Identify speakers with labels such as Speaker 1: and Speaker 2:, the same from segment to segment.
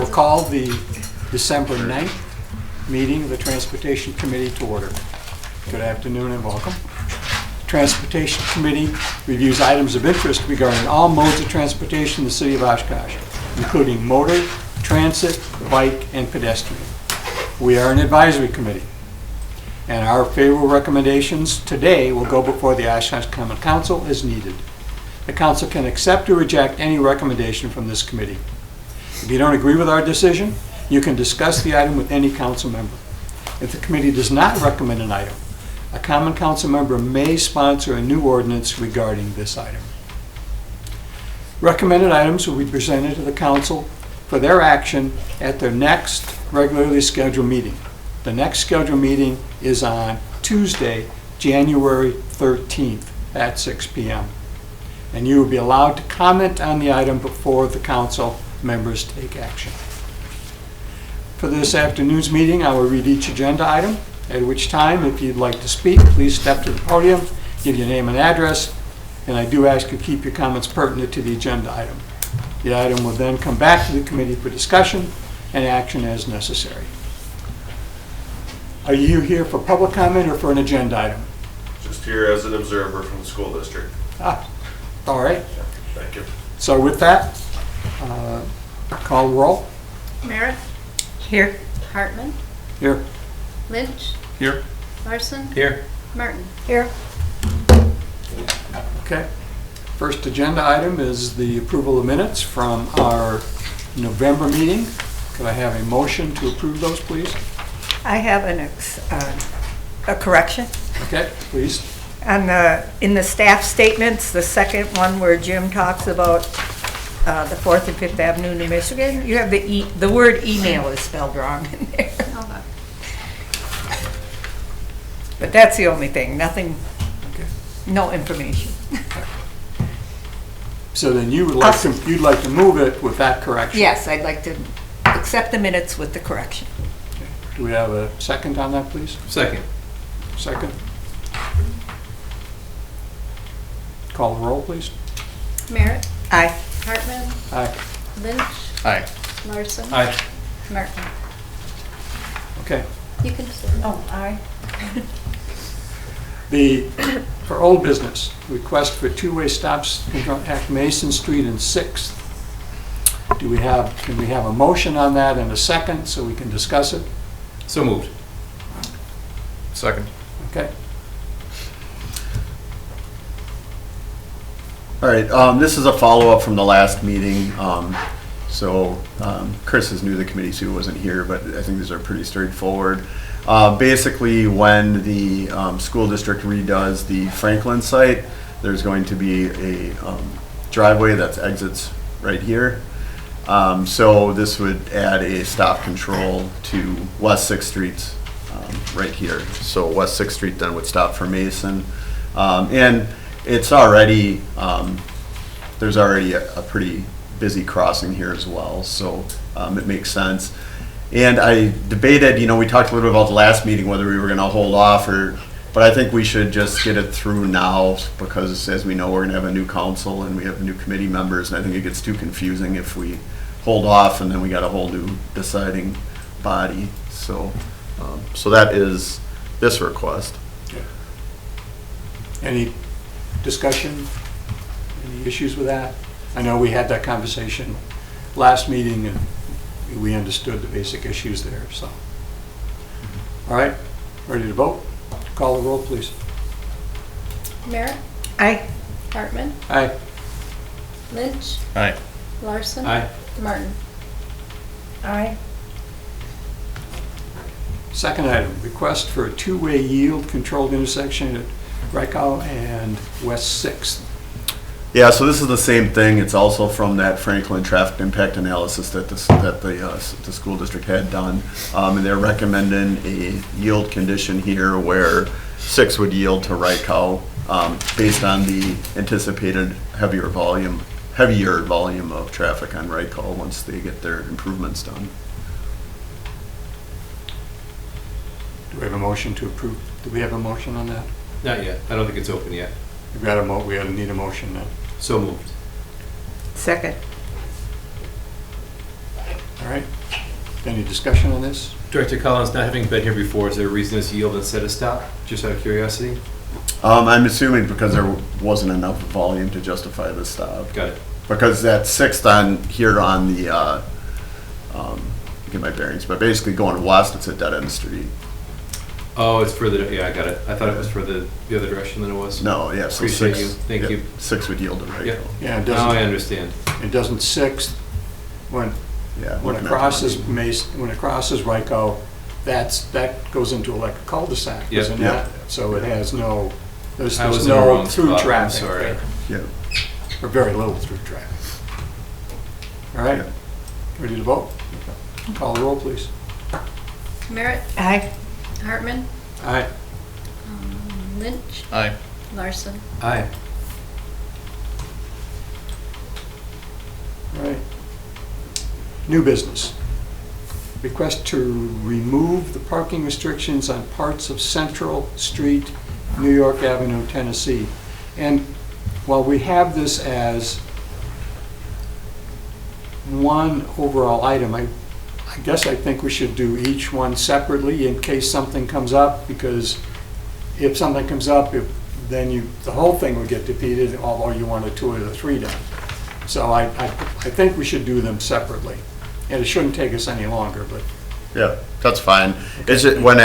Speaker 1: call the December 9th meeting of the Transportation Committee to order. Good afternoon and welcome. Transportation Committee reviews items of interest regarding all modes of transportation in the city of Oshkosh, including motor, transit, bike, and pedestrian. We are an advisory committee, and our favorable recommendations today will go before the Oshkosh Common Council as needed. The council can accept or reject any recommendation from this committee. If you don't agree with our decision, you can discuss the item with any council member. If the committee does not recommend an item, a common council member may sponsor a new ordinance regarding this item. Recommended items will be presented to the council for their action at their next regularly scheduled meeting. The next scheduled meeting is on Tuesday, January 13th at 6 p.m. And you will be allowed to comment on the item before the council members take action. For this afternoon's meeting, I will read each agenda item, at which time, if you'd like to speak, please step to the podium, give your name and address, and I do ask you to keep your comments pertinent to the agenda item. The item will then come back to the committee for discussion and action as necessary. Are you here for public comment or for an agenda item?
Speaker 2: Just here as an observer from the school district.
Speaker 1: All right.
Speaker 2: Thank you.
Speaker 1: So with that, call the roll.
Speaker 3: Merritt?
Speaker 4: Here.
Speaker 3: Hartman?
Speaker 1: Here.
Speaker 3: Lynch?
Speaker 1: Here.
Speaker 3: Larson?
Speaker 2: Here.
Speaker 3: Martin?
Speaker 4: Here.
Speaker 1: Okay. First agenda item is the approval of minutes from our November meeting. Could I have a motion to approve those, please?
Speaker 4: I have a correction.
Speaker 1: Okay, please.
Speaker 4: In the staff statements, the second one where Jim talks about the 4th and 5th Avenue, New Michigan, you have the word email is spelled wrong in there.
Speaker 3: Okay.
Speaker 4: But that's the only thing, nothing,
Speaker 1: Okay.
Speaker 4: no information.
Speaker 1: So then you would like to, you'd like to move it with that correction?
Speaker 4: Yes, I'd like to accept the minutes with the correction.
Speaker 1: Okay. Do we have a second on that, please?
Speaker 2: Second.
Speaker 1: Second. Call the roll, please.
Speaker 3: Merritt?
Speaker 4: Aye.
Speaker 3: Hartman?
Speaker 1: Aye.
Speaker 3: Lynch?
Speaker 2: Aye.
Speaker 3: Larson?
Speaker 2: Aye.
Speaker 3: Martin?
Speaker 1: Okay.
Speaker 3: You can just.
Speaker 4: Oh, aye.
Speaker 1: For old business, request for two-way stops at Mason Street and 6th. Can we have a motion on that and a second so we can discuss it?
Speaker 2: So moved. Second.
Speaker 1: Okay.
Speaker 5: All right, this is a follow-up from the last meeting. Chris is new to the committee, so he wasn't here, but I think these are pretty straightforward. Basically, when the school district redoes the Franklin site, there's going to be a driveway that exits right here. So this would add a stop control to West 6th Street right here. So West 6th Street then would stop for Mason. And it's already, there's already a pretty busy crossing here as well, so it makes sense. And I debated, we talked a little bit about the last meeting, whether we were going to hold off but I think we should just get it through now because, as we know, we're going to have a new council and we have new committee members, and I think it gets too confusing if we hold off and then we got a whole new deciding body. So that is this request.
Speaker 1: Okay. Any discussion? Any issues with that? I know we had that conversation last meeting and we understood the basic issues there, so. All right, ready to vote? Call the roll, please.
Speaker 3: Merritt?
Speaker 4: Aye.
Speaker 3: Hartman?
Speaker 1: Aye.
Speaker 3: Lynch?
Speaker 2: Aye.
Speaker 3: Larson?
Speaker 2: Aye.
Speaker 3: Martin?
Speaker 4: Aye.
Speaker 1: Second item, request for a two-way yield controlled intersection at Reichow and West 6th.
Speaker 5: Yeah, so this is the same thing. It's also from that Franklin traffic impact analysis that the school district had done. And they're recommending a yield condition here where 6 would yield to Reichow based on the anticipated heavier volume of traffic on Reichow once they get their improvements done.
Speaker 1: Do we have a motion to approve? Do we have a motion on that?
Speaker 6: Not yet. I don't think it's open yet.
Speaker 1: We need a motion then.
Speaker 6: So moved.
Speaker 4: Second.
Speaker 1: All right. Any discussion on this?
Speaker 6: Director Collins, not having been here before, is there a reason this yield instead of stop? Just out of curiosity?
Speaker 5: I'm assuming because there wasn't enough volume to justify the stop.
Speaker 6: Got it.
Speaker 5: Because that sixth on here on the, get my bearings, but basically going west, it's a dead end street.
Speaker 6: Oh, it's further, yeah, I got it. I thought it was for the other direction than it was.
Speaker 5: No, yeah, so
Speaker 6: Appreciate
Speaker 5: six.
Speaker 6: you. Thank
Speaker 5: yep,
Speaker 6: you.
Speaker 5: 6 would yield to right.
Speaker 6: Yep.
Speaker 1: Yeah, it
Speaker 6: Now I
Speaker 1: doesn't,
Speaker 6: understand.
Speaker 1: it doesn't sixth, when
Speaker 5: Yeah.
Speaker 1: it
Speaker 5: looking at
Speaker 1: crosses
Speaker 5: the-
Speaker 1: when it crosses Ryko, that goes into like a cul-de-sac,
Speaker 6: Yep.
Speaker 1: isn't
Speaker 5: Yep.
Speaker 1: it? So it has no, there's
Speaker 6: I was
Speaker 1: no
Speaker 6: in the wrong
Speaker 1: through
Speaker 6: spot. I'm
Speaker 1: traffic
Speaker 6: sorry.
Speaker 1: there,
Speaker 5: Yeah.
Speaker 1: or very little through traffic. All right,
Speaker 5: Yeah.
Speaker 1: ready to vote? Call the roll, please.
Speaker 3: Merritt,
Speaker 4: Aye.
Speaker 3: Hartman,
Speaker 1: Aye.
Speaker 3: Lynch,
Speaker 2: Aye.
Speaker 3: Larson.
Speaker 6: Aye.
Speaker 1: All right. New business. Request to remove the parking restrictions on parts of Central Street, New York Avenue, Tennessee. And while we have this as one overall item, I guess I think we should do each one separately in case something comes up, because if something comes up, then the whole thing would get defeated, although you wanted 2 of the 3 done. So I think we should do them separately. And it shouldn't take us any longer, but
Speaker 5: Yeah, that's fine. Is it when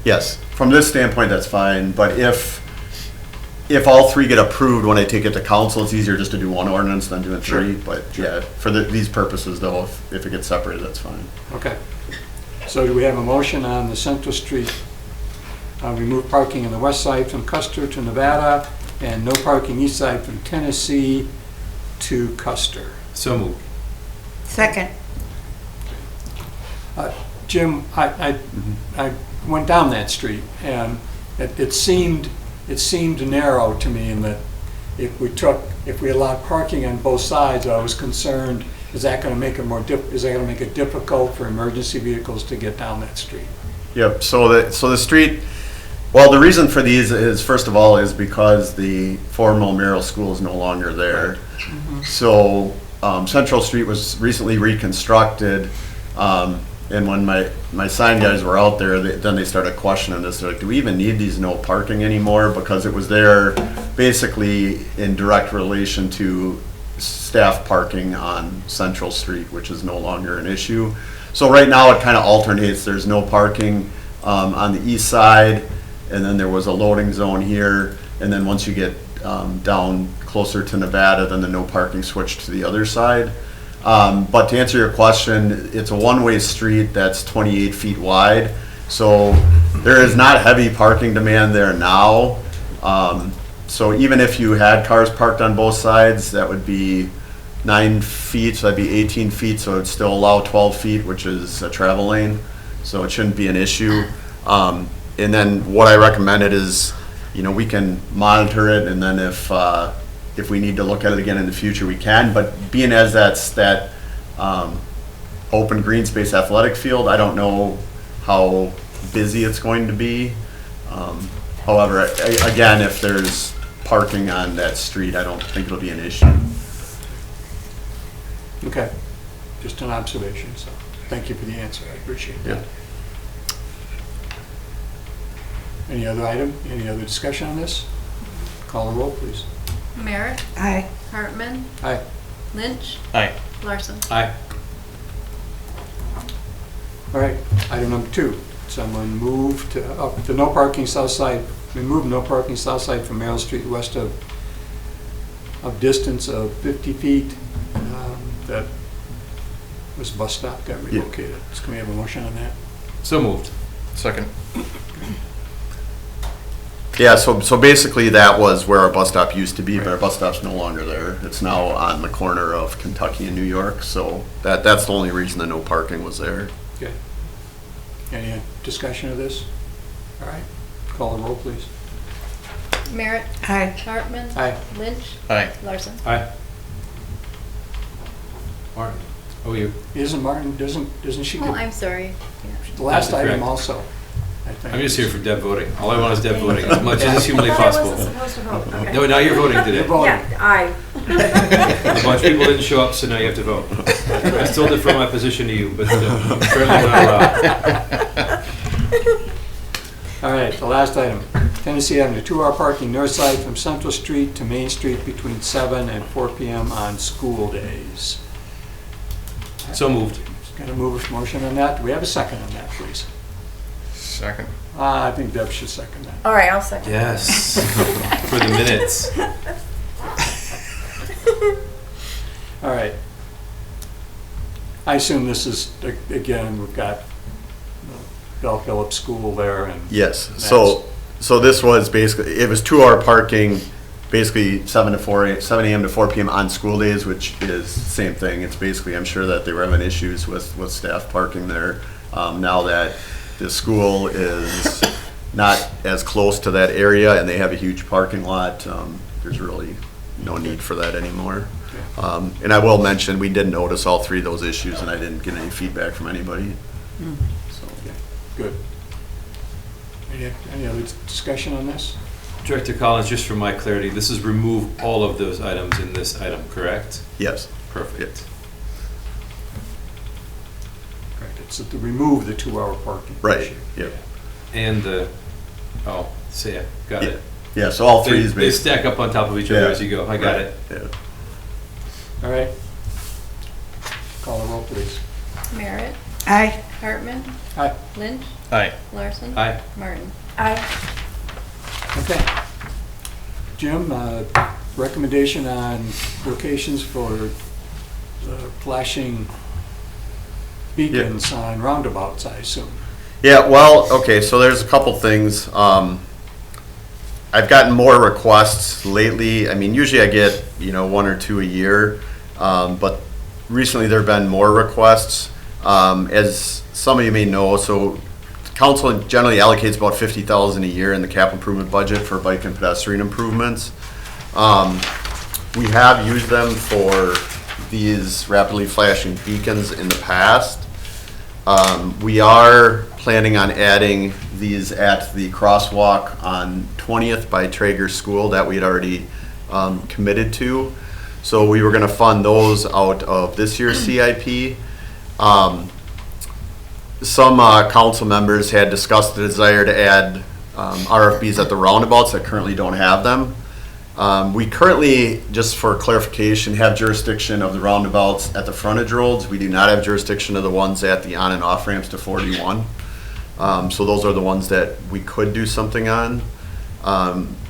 Speaker 5: yes, from this standpoint, that's fine, but if all 3 get approved when I take it to council, it's easier just to do one ordinance than doing 3, but yeah, for these purposes though, if it gets separated, that's fine.
Speaker 1: okay. So do we have a motion on the Central Street, remove parking on the west side from Custer to Nevada, and no parking east side from Tennessee to Custer?
Speaker 6: So moved.
Speaker 4: Second.
Speaker 1: Jim, I went down that street, and it seemed narrow to me in that if we allowed parking on both sides, I was concerned, is that going to make it difficult for emergency vehicles to get down that street?
Speaker 5: Yep, so the street, well, the reason for these is, first of all, is because the formal Merrill School is no longer there. So Central Street was recently reconstructed, and when my sign guys were out there, then they started questioning this. They're like, do we even need these no parking anymore? Because it was there basically in direct relation to staff parking on Central Street, which is no longer an issue. So right now it kind of alternates. There's no parking on the east side, and then there was a loading zone here, and then once you get down closer to Nevada, then the no parking switched to the other side. But to answer your question, it's a one-way street that's 28 feet wide, so there is not heavy parking demand there now. So even if you had cars parked on both sides, that would be 9 feet, so that'd be 18 feet, so it'd still allow 12 feet, which is a travel lane, so it shouldn't be an issue. And then what I recommended is, we can monitor it, and then if we need to look at it again in the future, we can. But being as that's that open green space athletic field, I don't know how busy it's going to be. However, again, if there's parking on that street, I don't think it'll be an issue.
Speaker 1: Okay, just an observation, so thank you for the answer, I appreciate that.
Speaker 5: Yeah.
Speaker 1: Any other item, any other discussion on this? Call the roll, please.
Speaker 3: Merritt,
Speaker 4: Aye.
Speaker 3: Hartman,
Speaker 1: Aye.
Speaker 3: Lynch,
Speaker 2: Aye.
Speaker 3: Larson.
Speaker 6: Aye.
Speaker 1: All right, item number 2. Someone move to no parking south side, remove no parking south side from Merrill Street west of distance of 50 feet. That was bus stop got relocated. So can we have a motion on that?
Speaker 6: So moved.
Speaker 2: Second.
Speaker 5: Yeah, so basically that was where our bus stop used to be, but our bus stop's no longer there. It's now on the corner of Kentucky and New York, so that's the only reason the no parking was there.
Speaker 1: Okay. Any discussion of this? All right, call the roll, please.
Speaker 3: Merritt,
Speaker 4: Aye.
Speaker 3: Hartman.
Speaker 1: Aye.
Speaker 3: Lynch,
Speaker 2: Aye.
Speaker 3: Larson.
Speaker 6: Aye. Martin. Oh, you.
Speaker 1: Isn't Martin, doesn't she
Speaker 3: Oh,
Speaker 1: get
Speaker 3: I'm sorry. Yeah.
Speaker 1: the last
Speaker 6: That's
Speaker 1: item
Speaker 6: correct.
Speaker 1: also? I think.
Speaker 6: I'm just here for Deb voting. All I want is Deb voting as much as is humanly
Speaker 7: I thought I
Speaker 6: possible.
Speaker 7: wasn't supposed to vote, okay.
Speaker 6: No, now you're voting
Speaker 1: You're
Speaker 6: today.
Speaker 1: voting.
Speaker 7: Yeah, aye.
Speaker 6: A bunch of people didn't show up, so now you have to vote. I still defer my position to you, but I'm currently not allowed.
Speaker 1: All right, the last item. Tennessee Avenue, 2-hour parking north side from Central Street to Main Street between 7 and 4 p.m. on school days.
Speaker 6: So moved.
Speaker 1: Got a motion on that? Do we have a second on that, please?
Speaker 2: Second.
Speaker 1: I think Deb should second that.
Speaker 3: All right, I'll second.
Speaker 6: Yes, for the minutes.
Speaker 1: All right. I assume this is, again, we've got Bell Phillips School there and.
Speaker 5: Yes, so this was basically, it was 2-hour parking, basically 7 a.m. to 4 p.m. on school days, which is the same thing. It's basically, I'm sure that they were having issues with staff parking there. Now that the school is not as close to that area and they have a huge parking lot, there's really no need for that anymore. And I will mention, we did notice all 3 of those issues and I didn't get any feedback from anybody. So,
Speaker 1: Yeah, good. Any other discussion on this?
Speaker 6: Director Collins, just for my clarity, this is remove all of those items in this item, correct?
Speaker 5: yes.
Speaker 6: Perfect.
Speaker 1: Correct. It's to remove the 2-hour parking.
Speaker 5: Right,
Speaker 1: issue.
Speaker 5: yep.
Speaker 6: And the, so yeah, got it.
Speaker 5: Yeah, so all 3
Speaker 6: They
Speaker 5: is
Speaker 6: they
Speaker 5: basically.
Speaker 6: stack up on top of each other
Speaker 5: Yeah.
Speaker 6: as you go. I got it.
Speaker 5: Yeah.
Speaker 1: All right. Call the roll, please.
Speaker 3: Merritt,
Speaker 4: Aye.
Speaker 3: Hartman,
Speaker 1: Aye.
Speaker 3: Lynch,
Speaker 2: Aye.
Speaker 3: Larson.
Speaker 6: Aye.
Speaker 3: Martin.
Speaker 1: Okay. Jim, recommendation on locations for flashing beacons on roundabouts, I assume.
Speaker 5: Yeah, well, okay, so there's a couple things. I've gotten more requests lately. I mean, usually I get, 1 or 2 a year, but recently there have been more requests. As some of you may know, so council generally allocates about $50,000 a year in the capital improvement budget for bike and pedestrian improvements. We have used them for these rapidly flashing beacons in the past. We are planning on adding these at the crosswalk on 20th by Traeger School that we had already committed to. So we were going to fund those out of this year's CIP. Some council members had discussed the desire to add RFBs at the roundabouts that currently don't have them. We currently, just for clarification, have jurisdiction of the roundabouts at the frontage roads. We do not have jurisdiction of the ones at the on and off ramps to 41. So those are the ones that we could do something on.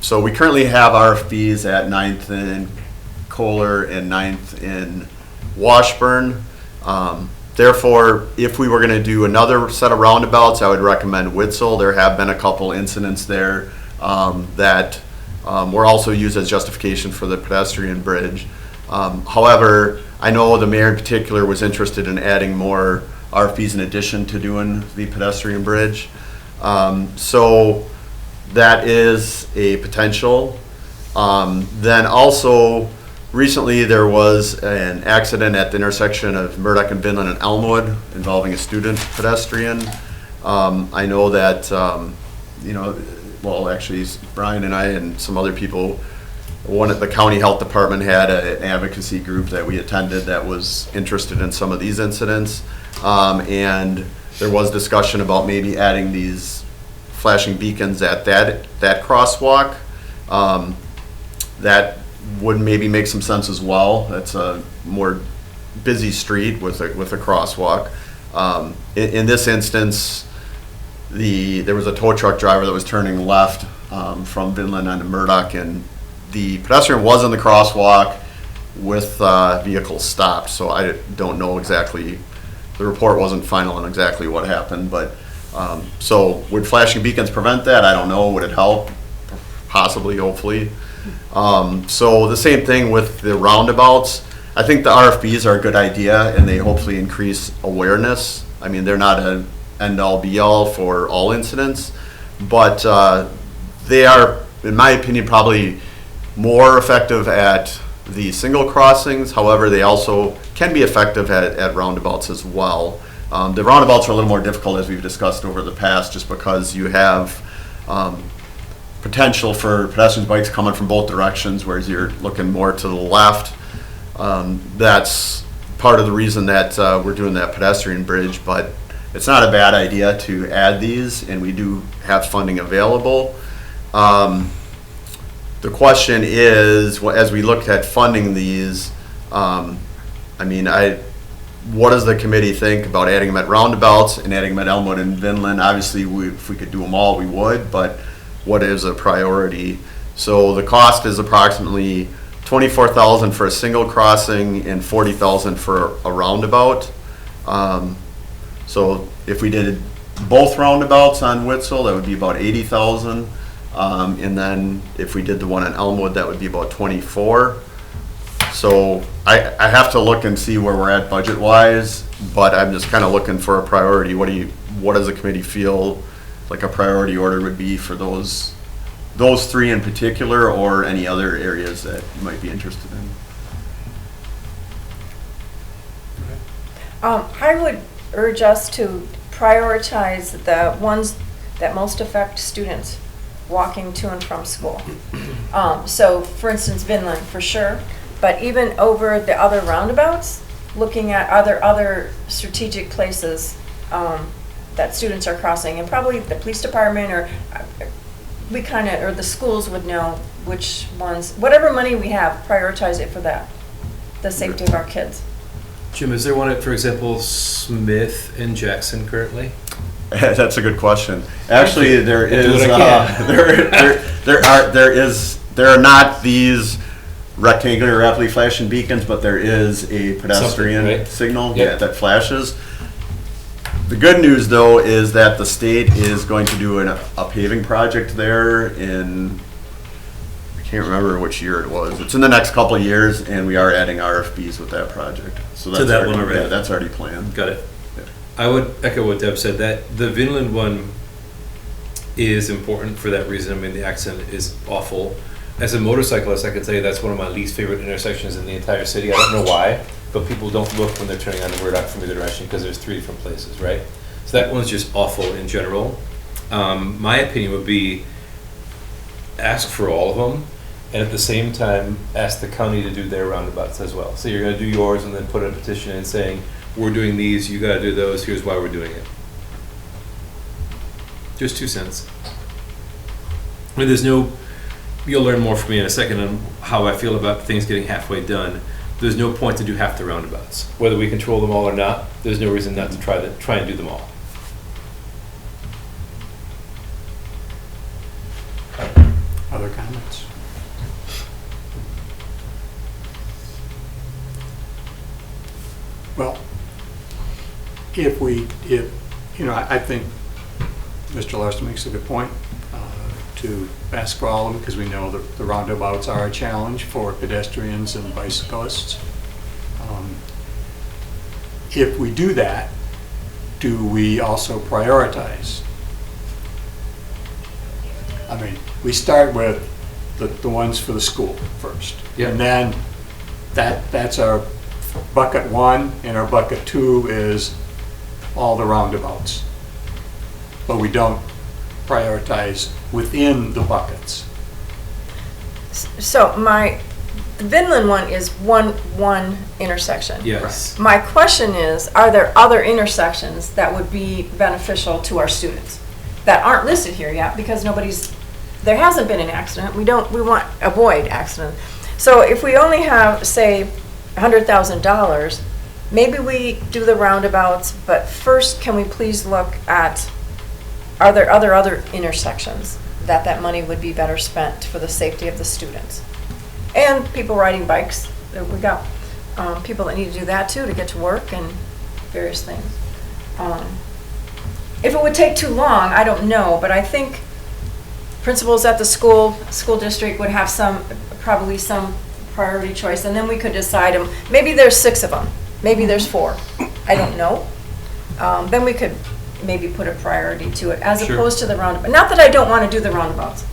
Speaker 5: So we currently have RFBs at 9th in Kohler and 9th in Washburn. Therefore, if we were going to do another set of roundabouts, I would recommend Witzel. There have been a couple incidents there that were also used as justification for the pedestrian bridge. However, I know the mayor in particular was interested in adding more RFPs in addition to doing the pedestrian bridge. So that is a potential. Then also, recently there was an accident at the intersection of Murdoch and Vinland and Elmwood involving a student pedestrian. I know that, well, actually, Brian and I and some other people, one at the county health department had an advocacy group that we attended that was interested in some of these incidents. And there was discussion about maybe adding these flashing beacons at that crosswalk. That would maybe make some sense as well. That's a more busy street with a crosswalk. In this instance, there was a tow truck driver that was turning left from Vinland onto Murdoch, and the pedestrian was in the crosswalk with vehicles stopped. So I don't know exactly. The report wasn't final on exactly what happened, but so would flashing beacons prevent that? I don't know. Would it help? Possibly, hopefully. So the same thing with the roundabouts. I think the RFBs are a good idea and they hopefully increase awareness. I mean, they're not an end-all be-all for all incidents, but they are, in my opinion, probably more effective at the single crossings. However, they also can be effective at roundabouts as well. The roundabouts are a little more difficult, as we've discussed over the past, just because you have potential for pedestrians, bikes coming from both directions, whereas you're looking more to the left. That's part of the reason that we're doing that pedestrian bridge, but it's not a bad idea to add these, and we do have funding available. The question is, as we look at funding these, what does the committee think about adding them at roundabouts and adding them at Elmwood and Vinland? Obviously, if we could do them all, we would, but what is a priority? So the cost is approximately $24,000 for a single crossing and $40,000 for a roundabout. So if we did both roundabouts on Witzel, that would be about $80,000. And then if we did the one on Elmwood, that would be about $24,000. So I have to look and see where we're at budget-wise, but I'm just kind of looking for a priority. What does the committee feel like a priority order would be for those three in particular, or any other areas that you might be interested in?
Speaker 7: I would urge us to prioritize the ones that most affect students walking to and from school. So, for instance, Vinland, for sure, but even over the other roundabouts, looking at other strategic places that students are crossing, and probably the police department or the schools would know which ones, whatever money we have, prioritize it for that, the safety of our kids.
Speaker 6: Jim, is there one at, for example, Smith and Jackson currently?
Speaker 5: That's a good question. Actually, there
Speaker 6: do
Speaker 5: is
Speaker 6: what I
Speaker 5: there are not these rectangular rapidly flashing beacons, but there is a pedestrian
Speaker 6: Something, right?
Speaker 5: signal
Speaker 6: Yep.
Speaker 5: that flashes. The good news, though, is that the state is going to do a paving project there in, I can't remember which year it was. It's in the next couple of years, and we are adding RFBs with that project. So
Speaker 6: To that one already?
Speaker 5: Yeah, that's already planned.
Speaker 6: Got it.
Speaker 5: Yeah.
Speaker 6: I would echo what Deb said, that the Vinland one is important for that reason. I mean, the accident is awful. As a motorcyclist, I can tell you that's one of my least favorite intersections in the entire city. I don't know why, but people don't look when they're turning on the word out from either direction because there's 3 different places, right? So that one's just awful in general. My opinion would be ask for all of them, and at the same time, ask the county to do their roundabouts as well. So you're gonna do yours and then put a petition in saying, we're doing these, you gotta do those, here's why we're doing it. Just 2 cents. I mean, you'll learn more from me in a second on how I feel about things getting halfway done. There's no point to do half the roundabouts. Whether we control them all or not, there's no reason not to try and do them all.
Speaker 1: Other comments? Well, I think Mr. Larson makes a good point to ask for all of them, because we know that the roundabouts are a challenge for pedestrians and bicyclists. If we do that, do we also prioritize? I mean, we start with the ones for the school first.
Speaker 6: Yeah.
Speaker 1: And then that's our bucket 1, and our bucket 2 is all the roundabouts. But we don't prioritize within the buckets.
Speaker 7: So the Vinland one is one intersection.
Speaker 6: Yes.
Speaker 7: My question is, are there other intersections that would be beneficial to our students that aren't listed here yet because there hasn't been an accident. We want to avoid accident. So if we only have, say, $100,000, maybe we do the roundabouts, but first can we please look at, are there other intersections that money would be better spent for the safety of the students? And people riding bikes, we got people that need to do that too, to get to work and various things. If it would take too long, I don't know, but I think principals at the school district would have probably some priority choice, and then we could decide them. Maybe there's 6 of them, maybe there's 4, I don't know. Then we could maybe put a priority to it, as
Speaker 6: Sure.
Speaker 7: opposed to the roundabout. Not that I don't want to do the roundabouts,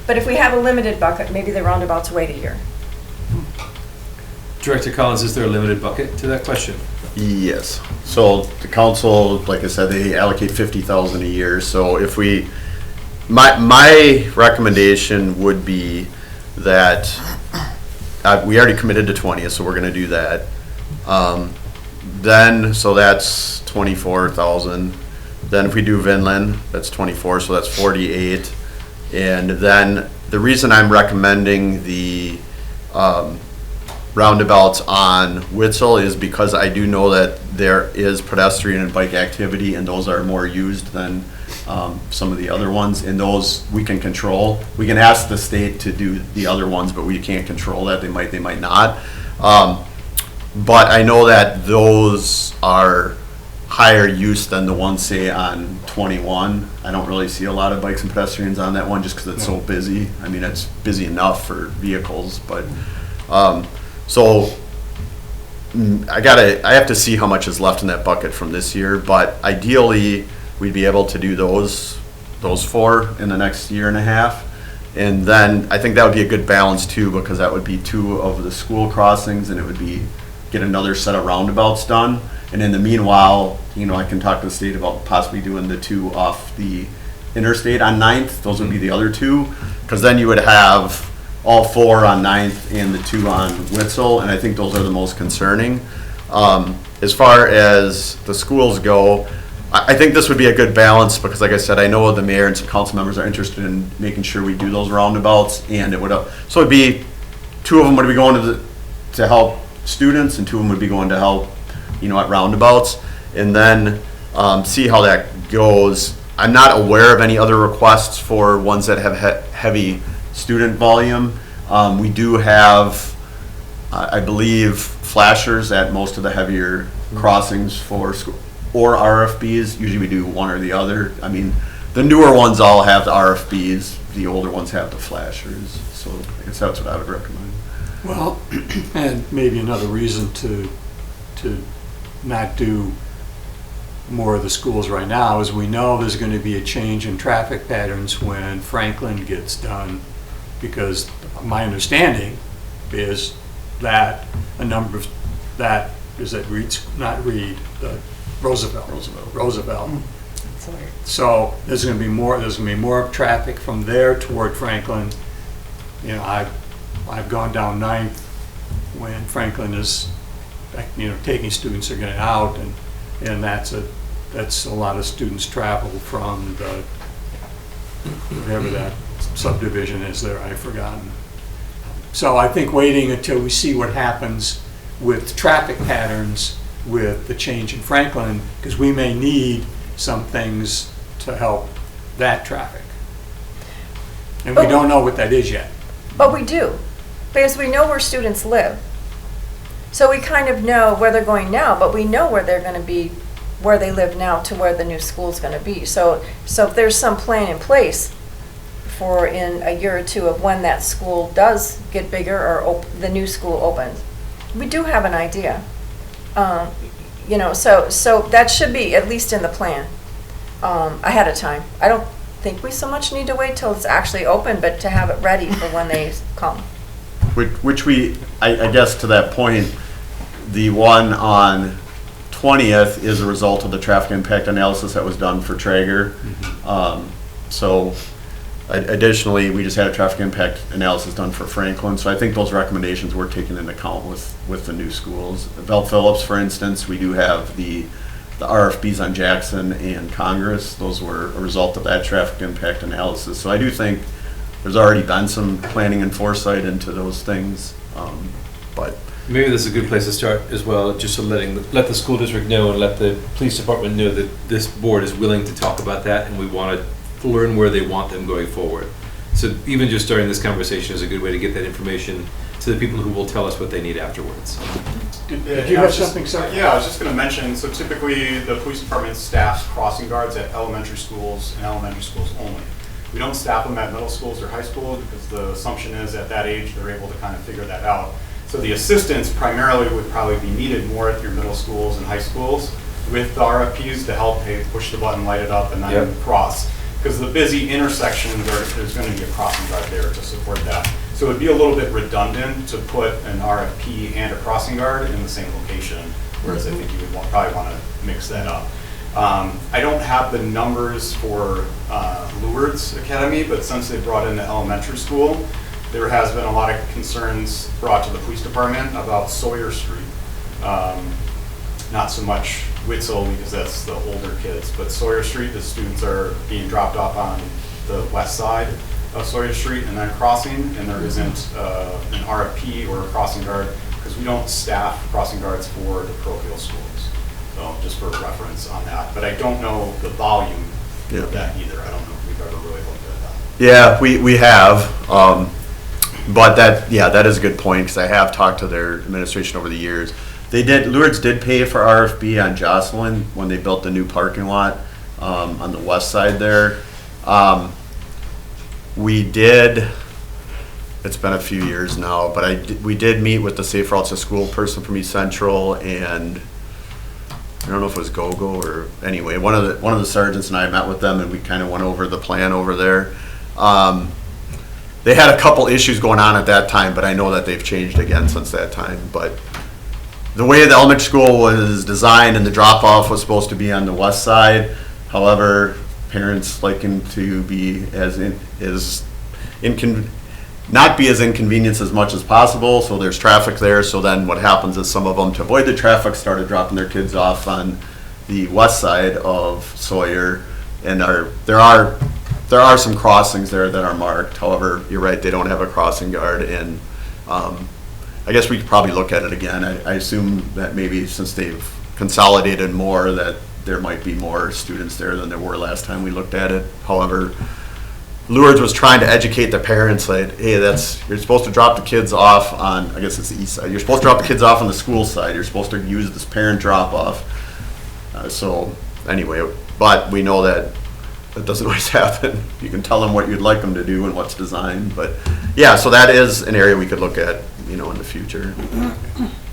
Speaker 7: but if we have a limited bucket, maybe the roundabouts wait a year.
Speaker 6: Director Collins, is there a limited bucket to that question?
Speaker 5: Yes. So the council, like I said, they allocate $50,000 a year. So if we My recommendation would be that, we already committed to 20th, so we're gonna do that. Then, so that's 24,000. Then if we do Vinland, that's 24, so that's 48. And then the reason I'm recommending the roundabouts on Witzel is because I do know that there is pedestrian and bike activity, and those are more used than some of the other ones, and those we can control. We can ask the state to do the other ones, but we can't control that. They might not. But I know that those are higher use than the ones, say, on 21. I don't really see a lot of bikes and pedestrians on that one just because it's so busy. I mean, it's busy enough for vehicles, but, so I have to see how much is left in that bucket from this year, but ideally, we'd be able to do those four in the next year and a half. And then I think that would be a good balance too, because that would be 2 of the school crossings, and it would be get another set of roundabouts done. And in the meanwhile, I can talk to the state about possibly doing the 2 off the interstate on 9th. Those would be the other 2, because then you would have all 4 on 9th and the 2 on Witzel, and I think those are the most concerning. As far as the schools go, I think this would be a good balance, because like I said, I know the mayor and some council members are interested in making sure we do those roundabouts, and it would, so it'd be 2 of them would be going to help students, and 2 of them would be going to help, at roundabouts, and then see how that goes. I'm not aware of any other requests for ones that have heavy student volume. We do have, I believe, flashers at most of the heavier crossings for school, or RFBs. Usually we do one or the other. I mean, the newer ones all have the RFBs, the older ones have the flashers, so I guess that's what I would recommend.
Speaker 1: Well, and maybe another reason to not do more of the schools right now is we know there's going to be a change in traffic patterns when Franklin gets done, because my understanding is that a number of that is at Roosevelt. So there's going to be more traffic from there toward Franklin. I've gone down 9th when Franklin is, taking students are getting out, and that's a lot of students travel from the, whatever that subdivision is there, I've forgotten. So I think waiting until we see what happens with traffic patterns with the change in Franklin, because we may need some things to help that traffic. And we don't know what that is yet.
Speaker 7: But we do, because we know where students live. So we kind of know where they're going now, but we know where they're going to be, where they live now to where the new school's going to be. So if there's some plan in place for in a year or 2 of when that school does get bigger or the new school opens, we do have an idea. So that should be at least in the plan ahead of time. I don't think we so much need to wait till it's actually open, but to have it ready for when they come.
Speaker 5: Which I guess to that point, the one on 20th is a result of the traffic impact analysis that was done for Traeger. So additionally, we just had a traffic impact analysis done for Franklin. So I think those recommendations were taken into account with the new schools. Bell Phillips, for instance, we do have the RFBs on Jackson and Congress. Those were a result of that traffic impact analysis. So I do think there's already been some planning and foresight into those things, but
Speaker 6: Maybe this is a good place to start as well, just so let the school district know and let the police department know that this board is willing to talk about that, and we want to learn where they want them going forward. So even just starting this conversation is a good way to get that information to the people who will tell us what they need afterwards.
Speaker 1: Did you have something, sir?
Speaker 8: Yeah, I was just going to mention, so typically the police department staffs crossing guards at elementary schools and elementary schools only. We don't staff them at middle schools or high schools because the assumption is at that age they're able to kind of figure that out. So the assistance primarily would probably be needed more at your middle schools and high schools with the RFPs to help, hey, push the button, light it up, and then cross. Because the busy intersections, there's going to be a crossing guard there to support that. So it would be a little bit redundant to put an RFP and a crossing guard in the same location, whereas I think you would probably want to mix that up. I don't have the numbers for Lourdes Academy, but since they brought in the elementary school, there has been a lot of concerns brought to the police department about Sawyer Street. Not so much Witzel, because that's the older kids, but Sawyer Street, the students are being dropped off on the west side of Sawyer Street and then crossing, and there isn't an RFP or a crossing guard, because we don't staff crossing guards for the parochial schools. So just for reference on that, but I don't know the volume of that either. I don't know if we've ever really looked at that.
Speaker 5: Yeah, we have, but that is a good point, because I have talked to their administration over the years. Lourdes did pay for RFB on Jocelyn when they built the new parking lot on the west side there. We did, it's been a few years now, but we did meet with the Safe Routes to School person from East Central, and I don't know if it was GoGo or anyway, one of the sergeants and I met with them, and we kind of went over the plan over there. They had a couple issues going on at that time, but I know that they've changed again since that time. But the way the elementary school was designed and the drop-off was supposed to be on the west side. However, parents liking to be not be as inconvenienced as much as possible, so there's traffic there. So then what happens is some of them, to avoid the traffic, started dropping their kids off on the west side of Sawyer, and there are some crossings there that are marked. However, you're right, they don't have a crossing guard, and I guess we could probably look at it again. I assume that maybe since they've consolidated more, that there might be more students there than there were last time we looked at it. However, Lourdes was trying to educate the parents that, hey, you're supposed to drop the kids off on, I guess it's the east side. You're supposed to drop the kids off on the school side. You're supposed to use this parent drop off. So anyway, but we know that doesn't always happen. You can tell them what you'd like them to do and what's designed. But yeah, so that is an area we could look at, in the future.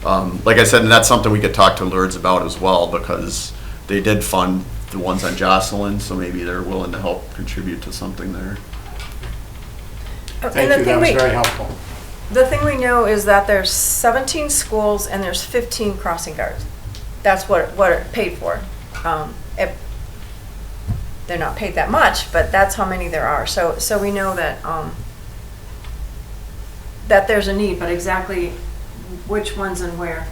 Speaker 5: Like I said, and that's something we could talk to Lourdes about as well, because they did fund the ones on Jocelyn, so maybe they're willing to help contribute to something there.
Speaker 1: Thank you, that was very helpful.
Speaker 7: The thing we know is that there's 17 schools and there's 15 crossing guards. That's what it paid for. They're not paid that much, but that's how many there are. So we know that that there's a need, but exactly which ones and where.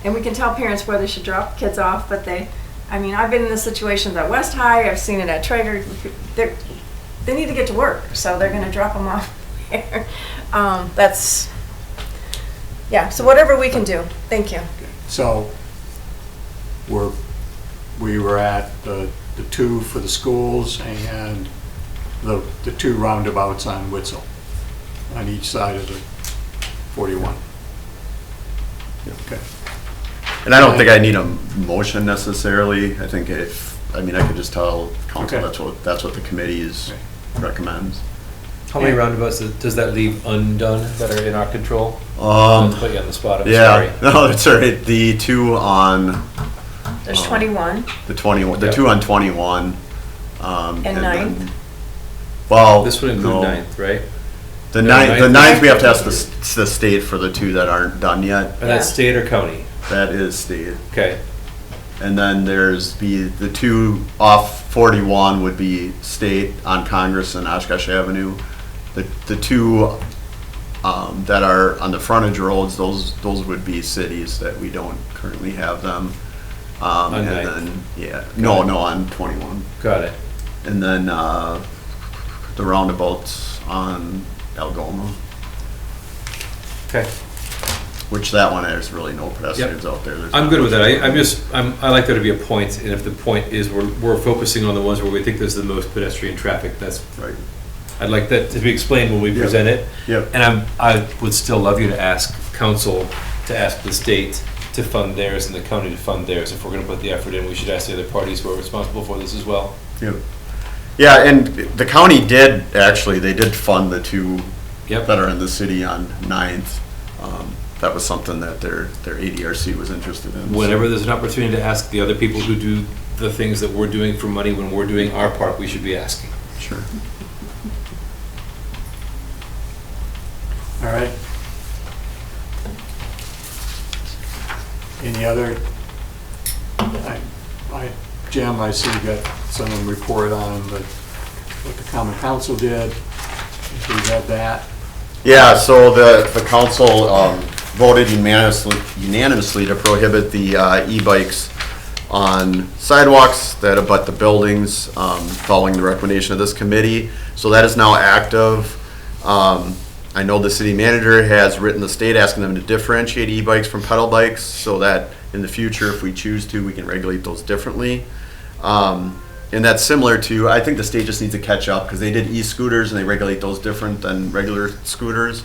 Speaker 7: And we can tell parents where they should drop kids off, but I've been in this situations at West High, I've seen it at Traeger. They need to get to work, so they're going to drop them off there. So whatever we can do. Thank you.
Speaker 1: So we were at the two for the schools and the two roundabouts on Witzel, on each side of the 41. Okay.
Speaker 5: And I don't think I need a motion necessarily. I think I could just tell council that's what the committee recommends.
Speaker 6: How many roundabouts does that leave undone that are in our control?
Speaker 5: Not
Speaker 6: to put you on the spot, I'm
Speaker 5: yeah,
Speaker 6: sorry.
Speaker 5: no, that's all right. The two on
Speaker 7: There's 21.
Speaker 5: the 21, the two on 21,
Speaker 7: And 9th.
Speaker 5: Well,
Speaker 6: This would include
Speaker 5: no.
Speaker 6: 9th, right?
Speaker 5: The
Speaker 6: No,
Speaker 5: 9th we have to ask the state for the two that aren't done yet.
Speaker 6: And that's state or county?
Speaker 5: That is state.
Speaker 6: Okay.
Speaker 5: And then there's the two off 41 would be state on Congress and Oshkosh Avenue. The two that are on the frontage roads, those would be cities that we don't currently have them.
Speaker 6: On
Speaker 5: And
Speaker 6: 9th.
Speaker 5: then, no, on 21.
Speaker 6: Got it.
Speaker 5: And then the roundabouts on Algoma,
Speaker 6: Okay.
Speaker 5: which that one there's really no pedestrians out there. There's
Speaker 6: I'm
Speaker 5: not
Speaker 6: good with
Speaker 5: much
Speaker 6: that.
Speaker 5: going on.
Speaker 6: I like there to be a point, and if the point is we're focusing on the ones where we think there's the most pedestrian traffic, that's
Speaker 5: Right.
Speaker 6: I'd like that to be explained when we present it.
Speaker 5: Yep.
Speaker 6: And I would still love you to ask council to ask the state to fund theirs and the county to fund theirs. If we're gonna put the effort in, we should ask the other parties who are responsible for this as well.
Speaker 5: Yep. Yeah, and the county did fund the two
Speaker 6: Yep.
Speaker 5: that are in the city on 9th. That was something that their ADRC was interested in.
Speaker 6: Whenever there's an opportunity to ask the other people who do the things that we're doing for money when we're doing our part, we should be asking.
Speaker 5: Sure.
Speaker 1: All right. Any other Jim, I see you got some report on what the common council did. We read that.
Speaker 5: Yeah, so the council voted unanimously to prohibit the e-bikes on sidewalks that abut the buildings, following the recommendation of this committee. So that is now active. I know the city manager has written the state asking them to differentiate e-bikes from pedal bikes so that in the future, if we choose to, we can regulate those differently. And that's similar to, I think the state just needs to catch up because they did e-scooters and they regulate those different than regular scooters.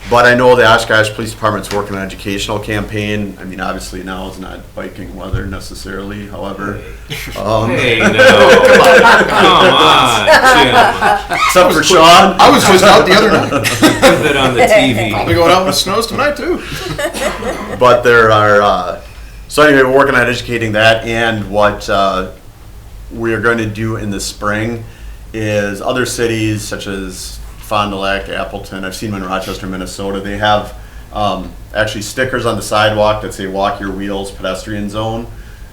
Speaker 5: But I know the Oshkosh Police Department's working on an educational campaign. I mean, obviously now is not biking weather necessarily, however.
Speaker 6: Hey, no. Come on, Jim.
Speaker 5: Except for Sean.
Speaker 2: I was just out the other night.
Speaker 6: Put it on the TV.
Speaker 2: I'll be going out when it snows tonight too.
Speaker 5: But there are, so anyway, we're working on educating that, and what we are going to do in the spring is other cities such as Fond du Lac, Appleton, I've seen them in Rochester, Minnesota, they have actually stickers on the sidewalk that say walk your wheels pedestrian zone.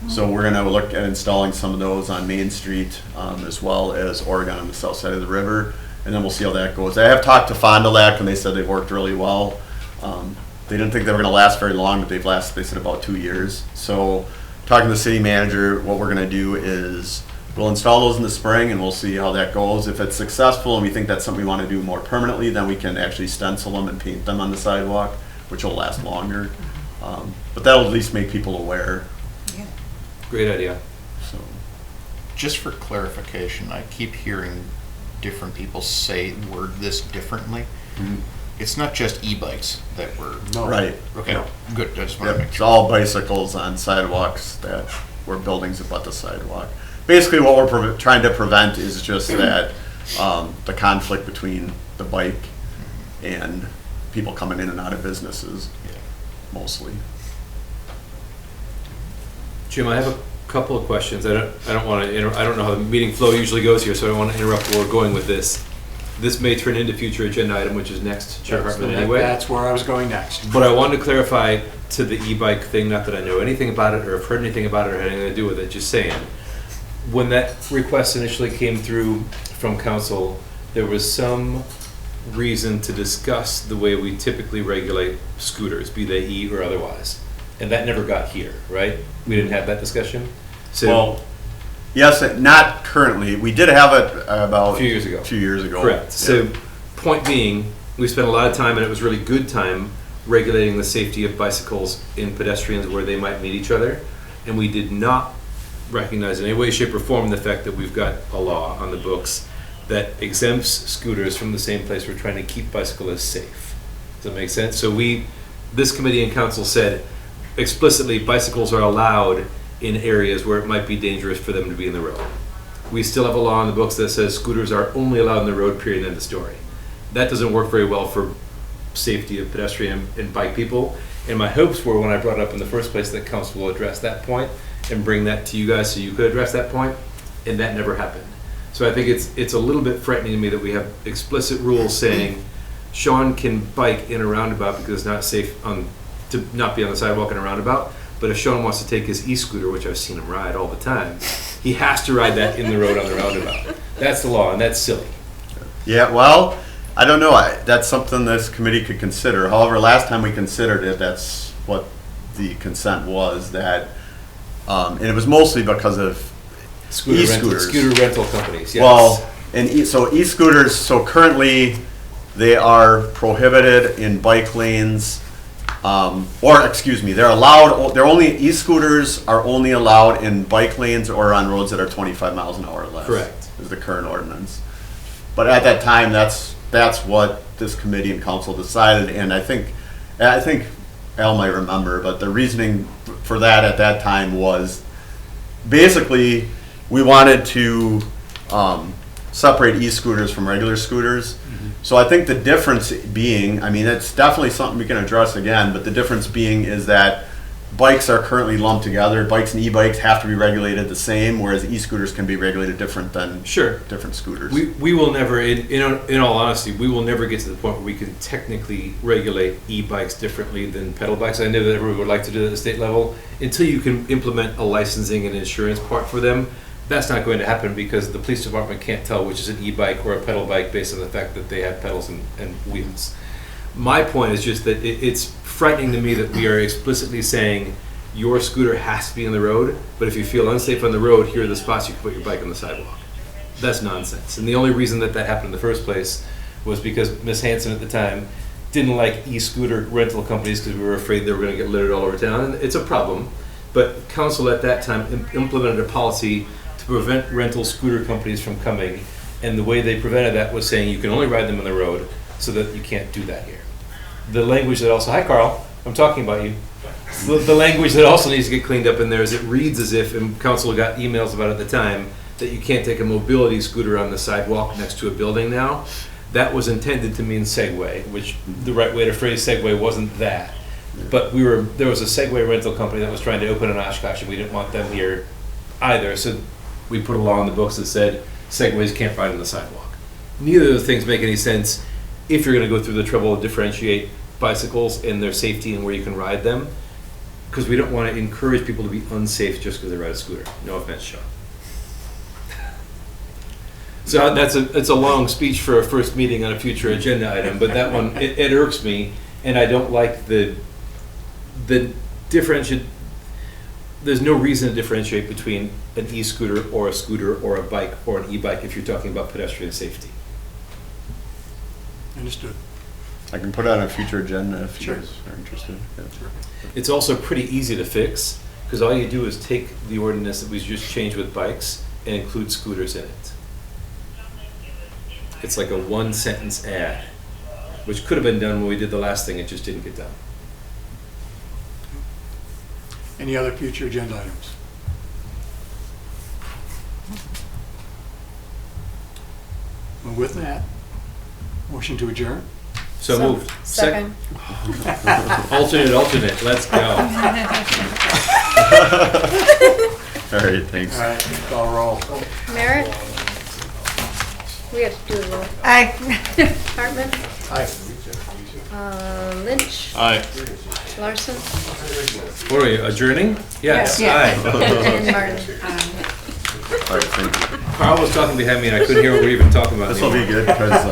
Speaker 5: So we're gonna look at installing some of those on Main Street, as well as Oregon on the south side of the river, and then we'll see how that goes. I have talked to Fond du Lac and they said they've worked really well. They didn't think they were gonna last very long, but they said about 2 years. So talking to the city manager, what we're gonna do is we'll install those in the spring and we'll see how that goes. If it's successful and we think that's something we want to do more permanently, then we can actually stencil them and paint them on the sidewalk, which will last longer. But that'll at least make people aware.
Speaker 6: Great idea.
Speaker 5: So.
Speaker 2: Just for clarification, I keep hearing different people word this differently. It's not just e-bikes that were.
Speaker 1: No.
Speaker 5: Right.
Speaker 2: Okay,
Speaker 5: No.
Speaker 2: good. I just want
Speaker 5: Yep.
Speaker 2: to make
Speaker 5: It's
Speaker 2: sure.
Speaker 5: all bicycles on sidewalks where buildings abut the sidewalk. Basically, what we're trying to prevent is just that the conflict between the bike and people coming in and out of businesses, mostly.
Speaker 6: Jim, I have a couple of questions. I don't want to. I don't know how the meeting flow usually goes here, so I don't want to interrupt where we're going with this. This may turn into future agenda item, which is next, Chair Hartman, anyway.
Speaker 1: That's where I was going next.
Speaker 6: But I wanted to clarify to the e-bike thing, not that I know anything about it or have heard anything about it or had anything to do with it, just saying. When that request initially came through from council, there was some reason to discuss the way we typically regulate scooters, be they e or otherwise. And that never got here, right? We didn't have that discussion? So,
Speaker 5: Well, yes, not currently. We did have it about
Speaker 6: a few years ago.
Speaker 5: 2 years ago.
Speaker 6: Correct.
Speaker 5: Yeah.
Speaker 6: So, point being, we spent a lot of time, and it was really good time, regulating the safety of bicycles in pedestrians where they might meet each other. And we did not recognize in any way, shape, or form the fact that we've got a law on the books that exempts scooters from the same place we're trying to keep bicyclists safe. Does that make sense? So this committee and council said explicitly bicycles are allowed in areas where it might be dangerous for them to be in the road. We still have a law on the books that says scooters are only allowed in the road, period, end of story. That doesn't work very well for safety of pedestrian and bike people. And my hopes were, when I brought it up in the first place, that council will address that point and bring that to you guys so you could address that point, and that never happened. So I think it's a little bit frightening to me that we have explicit rules saying Sean can bike in a roundabout because it's not safe to not be on the sidewalk in a roundabout, but if Sean wants to take his e-scooter, which I've seen him ride all the time, he has to ride that in the road on the roundabout. That's the law, and that's silly.
Speaker 5: Yeah, well, I don't know. That's something this committee could consider. However, last time we considered it, that's what the consent was, that, and it was mostly because of e-scooters.
Speaker 6: Scooter rental companies, yes.
Speaker 5: Well, and so e-scooters, so currently they are prohibited in bike lanes, or excuse me, e-scooters are only allowed in bike lanes or on roads that are 25 miles an hour or less.
Speaker 6: Correct.
Speaker 5: Is the current ordinance. But at that time, that's what this committee and council decided, and I think Al might remember, but the reasoning for that at that time was basically we wanted to separate e-scooters from regular scooters. Mm-hmm. So I think the difference being, I mean, it's definitely something we can address again, but the difference being is that bikes are currently lumped together. Bikes and e-bikes have to be regulated the same, whereas e-scooters can be regulated different than
Speaker 6: Sure.
Speaker 5: different scooters.
Speaker 6: We will never, in all honesty, we will never get to the point where we can technically regulate e-bikes differently than pedal bikes. I know that everyone would like to do it at the state level. Until you can implement a licensing and insurance part for them, that's not going to happen because the police department can't tell which is an e-bike or a pedal bike based on the fact that they have pedals and wheels. My point is just that it's frightening to me that we are explicitly saying your scooter has to be on the road, but if you feel unsafe on the road, here are the spots you can put your bike on the sidewalk. That's nonsense. And the only reason that happened in the first place was because Miss Hanson at the time didn't like e-scooter rental companies because we were afraid they were going to get littered all over town. And it's a problem. But council at that time implemented a policy to prevent rental scooter companies from coming. And the way they prevented that was saying you can only ride them on the road so that you can't do that here. The language that also, hi Carl, I'm talking about you. The language that also needs to get cleaned up in there is it reads as if, and council got emails about it at the time, that you can't take a mobility scooter on the sidewalk next to a building now. That was intended to mean Segway, which the right way to phrase Segway wasn't that. But there was a Segway rental company that was trying to open in Oshkosh and we didn't want them here either. So we put a law in the books that said Segways can't ride on the sidewalk. Neither of those things make any sense if you're going to go through the trouble of differentiate bicycles and their safety and where you can ride them, because we don't want to encourage people to be unsafe just because they ride a scooter. No offense, Sean. So it's a long speech for a first meeting on a future agenda item, but that one, it irks me, and I don't like the differentiate. There's no reason to differentiate between an e-scooter or a bike or an e-bike if you're talking about pedestrian safety.
Speaker 1: Understood.
Speaker 5: I can put it on a future agenda if
Speaker 1: Sure.
Speaker 5: you guys are interested. Yeah.
Speaker 6: It's also pretty easy to fix, because all you do is take the ordinance that we just changed with bikes and include scooters in it. It's like a one-sentence ad, which could have been done when we did the last thing, it just didn't get done.
Speaker 1: Any other future agenda items? Well, with that, motion to adjourn?
Speaker 6: So moved.
Speaker 3: Second.
Speaker 6: Alternate, let's go.
Speaker 5: All right, thanks.
Speaker 1: All right, call roll.
Speaker 3: Merritt? We have to do a roll.
Speaker 4: Aye.
Speaker 3: Hartman?
Speaker 1: Aye.
Speaker 3: Lynch?
Speaker 2: Aye.
Speaker 3: Larson?
Speaker 6: What are you, adjourning? Yes.
Speaker 4: Yeah.
Speaker 6: Aye.
Speaker 3: And Martin?
Speaker 5: All right, thank you.
Speaker 6: Carl was talking behind me and I couldn't hear what we were even talking about.
Speaker 5: This will be good because